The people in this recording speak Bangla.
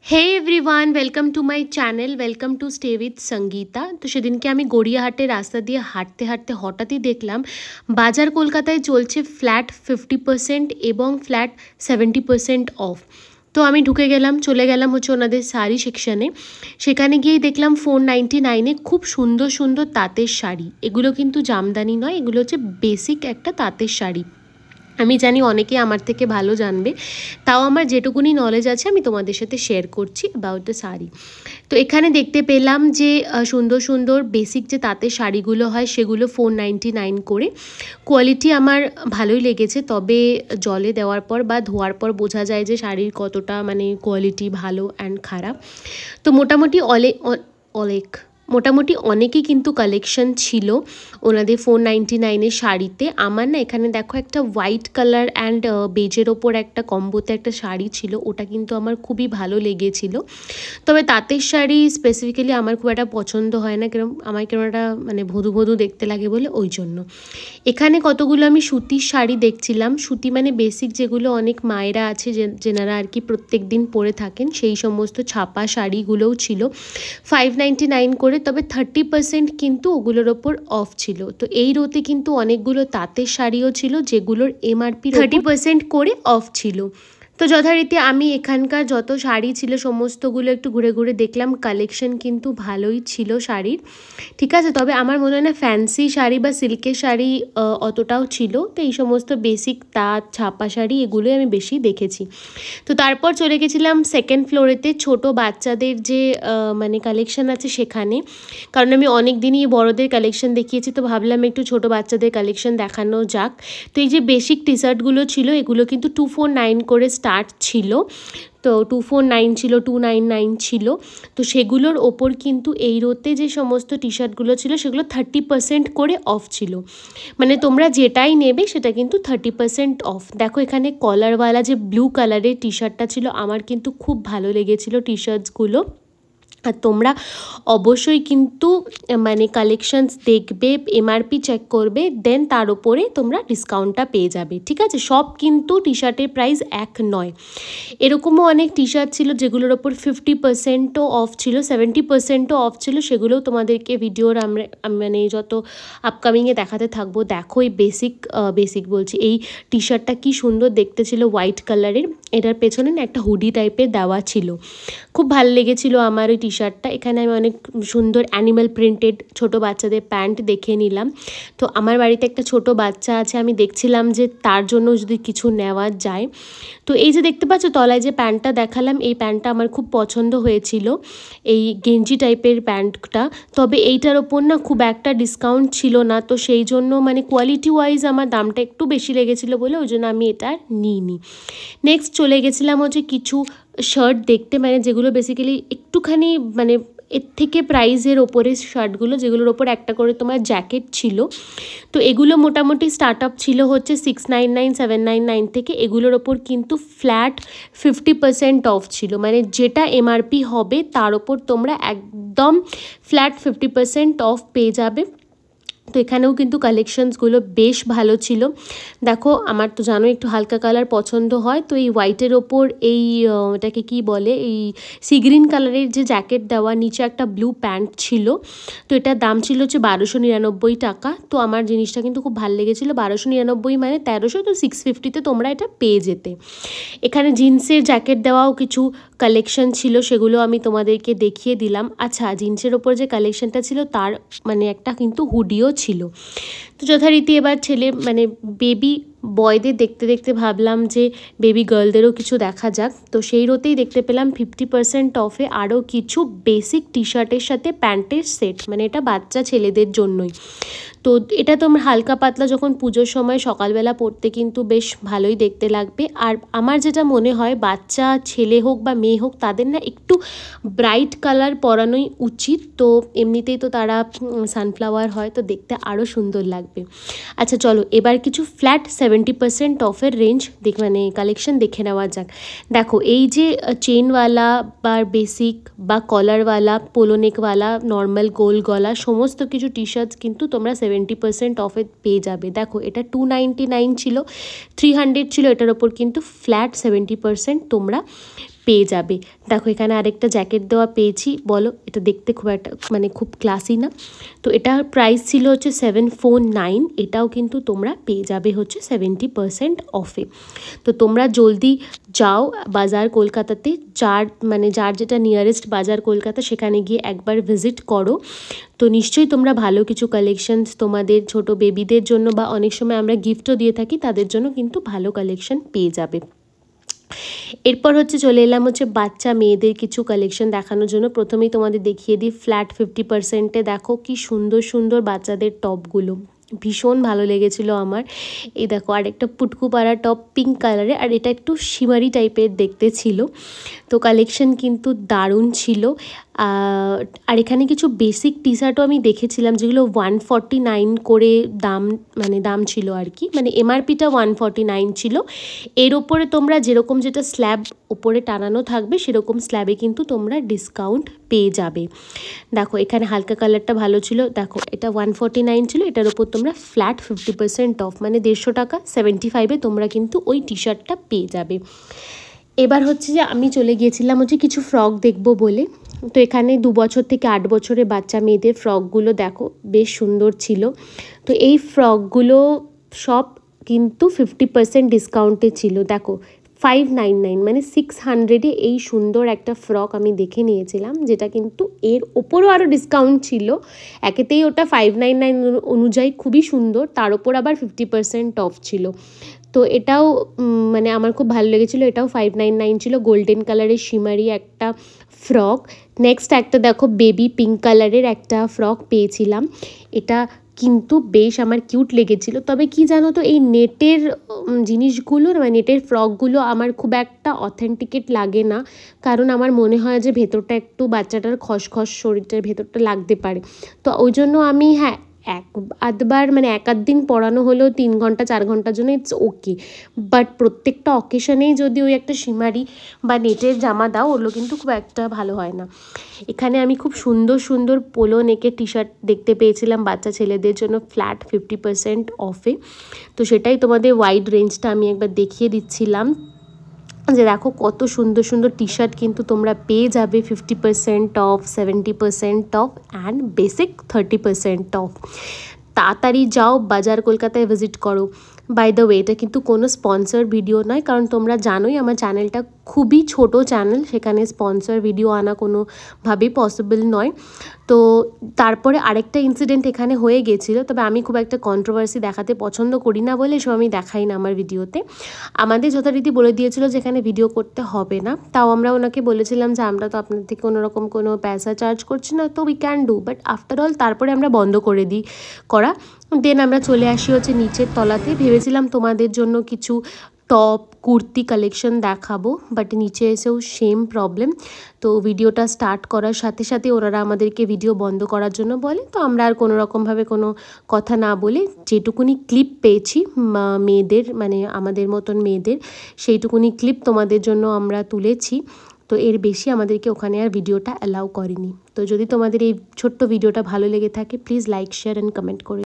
Hey everyone, welcome to my channel, welcome to stay with Sangeeta. তো সেদিনকে আমি গড়িয়াহাটের রাস্তা দিয়ে হাঁটতে হাঁটতে হঠাৎই দেখলাম বাজার কলকাতায় চলছে ফ্ল্যাট 50% এবং ফ্ল্যাট 70% অফ। তো আমি ঢুকে গেলাম, চলে গেলাম হচ্ছে ওনাদের শাড়ি সেকশানে। সেখানে গিয়েই দেখলাম 499-এ খুব সুন্দর সুন্দর তাঁতের শাড়ি। এগুলো কিন্তু জামদানি নয়, এগুলো হচ্ছে বেসিক একটা তাঁতের শাড়ি। আমি জানি অনেকে আমার থেকে ভালো জানবে, তাও আমার যেটুকুনি নলেজ আছে আমি তোমাদের সাথে শেয়ার করছি অ্যাবাউট দ্য শাড়ি। তো এখানে দেখতে পেলাম যে সুন্দর সুন্দর বেসিক যে তাঁতের শাড়িগুলো হয় সেগুলো 499 করে। কোয়ালিটি আমার ভালোই লেগেছে, তবে জলে দেওয়ার পর বা ধোয়ার পর বোঝা যায় যে শাড়ির কতটা মানে কোয়ালিটি ভালো অ্যান্ড খারাপ। তো মোটামুটি অনেকই কিন্তু কালেকশন ছিল ওনাদের 499-এর শাড়িতে। আমার না এখানে দেখো একটা হোয়াইট কালার অ্যান্ড বেজের ওপর একটা কম্বোতে একটা শাড়ি ছিল, ওটা কিন্তু আমার খুবই ভালো লেগেছিল। তবে তাঁতের শাড়ি স্পেসিফিক্যালি আমার খুব একটা পছন্দ হয় না, আমার কেমন একটা মানে ভধু ভধু দেখতে লাগে বলে, ওই জন্য। এখানে কতগুলো আমি সুতির শাড়ি দেখছিলাম। সুতি মানে বেসিক যেগুলো অনেক মায়েরা আছে যেনারা আর কি প্রত্যেক দিন পরে থাকেন, সেই সমস্ত ছাপা শাড়িগুলোও ছিল 599 করে। তবে 30% কিন্তু ওগুলোর ওপর অফ ছিল। তো এই রোতে কিন্তু অনেকগুলো তাঁতের শাড়িও ছিল যেগুলোর MRP 30% করে অফ ছিল। তো যথারীতি আমি এখানকার যত শাড়ি ছিল সমস্তগুলো একটু ঘুরে ঘুরে দেখলাম। কালেকশন কিন্তু ভালোই ছিল শাড়ির, ঠিক আছে। তবে আমার মনে হয় না ফ্যান্সি শাড়ি বা সিল্কের শাড়ি অতটাও ছিল। তো এই সমস্ত বেসিক তাঁত ছাপা শাড়ি এগুলোই আমি বেশি দেখেছি। তো তারপর চলে গেছিলাম সেকেন্ড ফ্লোরেতে, ছোট বাচ্চাদের যে মানে কালেকশন আছে সেখানে। কারণ আমি অনেক দিনই বড়দের কালেকশন দেখিয়েছি, তো ভাবলাম একটু ছোট বাচ্চাদের কালেকশন দেখানো যাক। তো এই যে বেসিক টি শার্টগুলো ছিল এগুলো কিন্তু 249 করে স্টার্ট ছিল। তো 249 ছিল, 299 ছিল। তো সেগুলোর ওপর কিন্তু এই রোতে যে সমস্ত টি শার্টগুলো ছিল সেগুলো 30% করে অফ ছিল। মানে তোমরা যেটাই নেবে সেটা কিন্তু 30% অফ। দেখো এখানে কলারওয়ালা যে ব্লু কালারের টি শার্টটা ছিল আমার কিন্তু খুব ভালো লেগেছিলো টি শার্টসগুলো। আর তোমরা অবশ্যই কিন্তু মানে কালেকশানস দেখবে, MRP চেক করবে, দেন তার উপরে তোমরা ডিসকাউন্টটা পেয়ে যাবে, ঠিক আছে। সব কিন্তু টি শার্টের প্রাইস এক নয়। এরকমও অনেক টি শার্ট ছিল যেগুলোর ওপর 50%ও অফ ছিল, 70%ও অফ ছিল। সেগুলোও তোমাদেরকে ভিডিওর আমরা মানে যত আপকামিংয়ে দেখাতে থাকবো। দেখো এই বেসিক বলছি, এই টি শার্টটা কী সুন্দর দেখতে ছিল, হোয়াইট কালারের। এটার পেছনে না একটা হুডি টাইপের দেওয়া ছিল, খুব ভালো লেগেছিলো আমার ওই টি শার্টটা। এখানে আমি অনেক সুন্দর অ্যানিম্যাল প্রিন্টেড ছোট বাচ্চাদের প্যান্ট দেখে নিলাম। তো আমার বাড়িতে একটা ছোট বাচ্চা আছে, আমি দেখছিলাম যে তার জন্য যদি কিছু নেওয়া যায়। তো এই যে দেখতে পাচ্ছ তলায় যে প্যান্টটা দেখালাম, এই প্যান্টটা আমার খুব পছন্দ হয়েছিল, এই গেঞ্জি টাইপের প্যান্টটা। তবে এইটার ওপর না খুব একটা ডিসকাউন্ট ছিল না, তো সেই জন্য মানে কোয়ালিটি ওয়াইজ আমার দামটা একটু বেশি লেগেছিলো বলে ওই জন্য আমি এটা নিইনি। নেক্সট চলে গেছিলাম হচ্ছে কিছু শার্ট দেখতে, মানে যেগুলো বেসিক্যালি একটুখানি মানে এর থেকে প্রাইসের ওপরে শার্টগুলো, যেগুলোর ওপর একটা করে তোমার জ্যাকেট ছিল। তো এগুলো মোটামুটি স্টার্ট আপ ছিল হচ্ছে 699 799 থেকে। এগুলোর ওপর কিন্তু ফ্ল্যাট 50% অফ ছিল, মানে যেটা MRP হবে তার ওপর তোমরা একদম ফ্ল্যাট 50% অফ পেয়ে যাবে। তো এখানেও কিন্তু কালেকশানসগুলো বেশ ভালো ছিল। দেখো আমার তো জানো একটু হালকা কালার পছন্দ হয়, তো এই হোয়াইটের ওপর এই এটাকে কি বলে, এই সি গ্রিন কালারের যে জ্যাকেট দেওয়া, নিচে একটা ব্লু প্যান্ট ছিল। তো এটার দাম ছিল হচ্ছে 1299 টাকা। তো আমার জিনিসটা কিন্তু খুব ভালো লেগেছিলো। 1299 মানে 1300, তো 650-তে তোমরা এটা পেয়ে যেতে। এখানে জিন্সের জ্যাকেট দেওয়াও কিছু কালেকশন ছিল, সেগুলো আমি তোমাদেরকে দেখিয়ে দিলাম। আচ্ছা, জিন্সের ওপর যে কালেকশনটা ছিল তার মানে একটা কিন্তু হুডিও ছিল। তো যথারীতি এবার ছেলে মানে বেবি বয়দের দেখতে দেখতে ভাবলাম যে বেবি গার্লদেরও কিছু দেখা যাক। তো সেই রোতেই দেখতে পেলাম 50% অফে আরও কিছু বেসিক টি শার্টের সাথে প্যান্টের সেট, মানে এটা বাচ্চা ছেলেদের জন্যই। তো এটা তোমরা হালকা পাতলা যখন পুজোর সময় সকালবেলা পরতে কিন্তু বেশ ভালোই দেখতে লাগবে। আর আমার যেটা মনে হয় বাচ্চা ছেলে হোক বা মেয়ে হোক তাদের না একটু ব্রাইট কালার পরানোই উচিত। তো এমনিতেই তো তারা সানফ্লাওয়ার হয়, তো দেখতে আরও সুন্দর লাগবে। আচ্ছা চলো এবার কিছু ফ্ল্যাট 70% অফের রেঞ্জ মানে কালেকশন দেখে নেওয়া যাক। দেখো এই যে চেনওয়ালা বা বেসিক বা কলারওয়ালা, পোলোনেকওয়ালা, নর্মাল গোল গলা সমস্ত কিছু টি শার্টস কিন্তু তোমরা 70% অফে পেয়ে যাবে। দেখো এটা 299 ছিল, 300 ছিল, এটার ওপর কিন্তু ফ্ল্যাট 70% তোমরা পেয়ে যাবে। দেখো এখানে আরেকটা জ্যাকেট দেওয়া পেয়েছি, বলো এটা দেখতে খুব একটা মানে খুব ক্লাসি না? তো এটার প্রাইস ছিল হচ্ছে 749, এটাও কিন্তু তোমরা পেয়ে যাবে হচ্ছে 70% অফে। তো তোমরা জলদি যাও বাজার কলকাতাতে, যার যেটা নিয়ারেস্ট বাজার কলকাতা সেখানে গিয়ে একবার ভিজিট করো। তো নিশ্চয়ই তোমরা ভালো কিছু কালেকশানস তোমাদের ছোট বেবিদের জন্য, বা অনেক সময় আমরা গিফটও দিয়ে থাকি, তাদের জন্য কিন্তু ভালো কালেকশান পেয়ে যাবে। এরপর হচ্ছে চলে এলাম হচ্ছে বাচ্চা মেয়েদের কিছু কালেকশন দেখানোর জন্য। প্রথমেই তোমাদের দেখিয়ে দিই ফ্ল্যাট 50%-এ দেখো কি সুন্দর সুন্দর বাচ্চাদের টপগুলো, ভীষণ ভালো লেগেছিলো আমার। এই দেখো আরেকটা পুটকু পাড়া টপ পিঙ্ক কালারে, আর এটা একটু শিমারি টাইপের দেখতে ছিল। তো কালেকশন কিন্তু দারুণ ছিল। আর এখানে কিছু বেসিক টি শার্টও আমি দেখেছিলাম যেগুলো 149 করে দাম ছিল আর কি, মানে এমআরপিটা 149 ছিল। এর ওপরে তোমরা যেরকম যেটা স্ল্যাব ওপরে টানানো থাকবে সেরকম স্ল্যাবে কিন্তু তোমরা ডিসকাউন্ট পেয়ে যাবে। দেখো এখানে হালকা কালারটা ভালো ছিল, দেখো এটা 149 ছিল, এটার ওপর তোমরা ফ্ল্যাট 50% অফ, মানে 150 টাকা 75-এ তোমরা কিন্তু ওই টি শার্টটা পেয়ে যাবে। এবার হচ্ছে যে আমি চলে গিয়েছিলাম হচ্ছে কিছু ফ্রক দেখবো বলে। তো এখানে 2 বছর থেকে 8 বছরের বাচ্চা মেয়েদের ফ্রকগুলো দেখো বেশ সুন্দর ছিল। তো এই ফ্রকগুলো সব কিন্তু 50% ডিসকাউন্টে ছিল। দেখো 599 মানে 600-এ এই সুন্দর একটা ফ্রক আমি দেখে নিয়েছিলাম, যেটা কিন্তু এর ওপরও আরও ডিসকাউন্ট ছিল। একেতেই ওটা 599 অনুযায়ী খুবই সুন্দর, তার ওপর আবার 50% অফ ছিল। তো এটাও মানে আমার খুব ভালো লেগেছিলো। এটাও 599 ছিল, গোল্ডেন কালারের শিমারি একটা ফ্রক। নেক্সট একটা দেখো বেবি পিঙ্ক কালারের একটা ফ্রক পেয়েছিলাম, এটা কিন্তু বেশ আমার কিউট লেগেছিলো। তবে কি জানো তো, এই নেটের জিনিসগুলো মানে নেটের ফ্রকগুলো আমার খুব একটা অথেন্টিকেট লাগে না, কারণ আমার মনে হয় যে ভেতরটা একটু বাচ্চাটার খসখস শরীরটার ভেতরটা লাগতে পারে। তো ওই জন্য আমি এক আধ দিন পরানো হলেও 3 ঘন্টা 4 ঘন্টার জন্য ইটস ওকে, বাট প্রত্যেকটা অকেশনেই যদি ওই একটা শিমারি বা নেটের জামা দাও, ওগুলো কিন্তু খুব একটা ভালো হয় না। এখানে আমি খুব সুন্দর সুন্দর পোলো নেকের টি শার্ট দেখতে পেয়েছিলাম বাচ্চা ছেলেদের জন্য ফ্ল্যাট 50% অফে। তো সেটাই তোমাদের ওয়াইড রেঞ্জটা আমি একবার দেখিয়ে দিচ্ছিলাম, যে দেখো কত সুন্দর সুন্দর টি শার্ট কিন্তু তোমরা পেয়ে যাবে 50% of, 70% of and basic 30% of. তাড়াতাড়ি যাও বাজার কলকাতায় ভিজিট করো। বাই দ্য ওয়ে এটা কিন্তু কোনো স্পন্সর ভিডিও নয়, কারণ তোমরা জানোই আমার চ্যানেলটা খুবই ছোট চ্যানেল, সেখানে স্পন্সর ভিডিও আনা কোনোভাবেই পসিবল নয়। তো তারপরে আরেকটা ইনসিডেন্ট এখানে হয়ে গেছিলো, তবে আমি খুব একটা কন্ট্রোভার্সি দেখাতে পছন্দ করি না বলে এসব আমি দেখাই না আমার ভিডিওতে। আমাদের যথারীতি বলে দিয়েছিল যে এখানে ভিডিও করতে হবে না, তাও আমরা ওনাকে বলেছিলাম যে আমরা তো আপনার থেকে কোনোরকম কোনো পয়সা চার্জ করছি না, তো we can do, but after all তারপরে আমরা বন্ধ করে দিই করা। দেন আমরা চলে আসি হচ্ছে নিচের তলাতে। ভেবেছিলাম তোমাদের জন্য কিছু টপ কুর্তি কালেকশন দেখাবো, বাট নিচে এসেও সেম প্রবলেম। তো ভিডিওটা স্টার্ট করার সাথে সাথে ওনারা আমাদেরকে ভিডিও বন্ধ করার জন্য বলে, তো আমরা আর কোনো রকমভাবে কোনো কথা না বলে যেটুকুনি ক্লিপ পেয়েছি মেয়েদের মানে আমাদের মতন মেয়েদের, সেইটুকুনি ক্লিপ তোমাদের জন্য আমরা তুলেছি। তো এর বেশি আমাদেরকে ওখানে আর ভিডিওটা অ্যালাউ করেনি। তো যদি তোমাদের এই ছোট্ট ভিডিওটা ভালো লেগে থাকে please like share and comment করে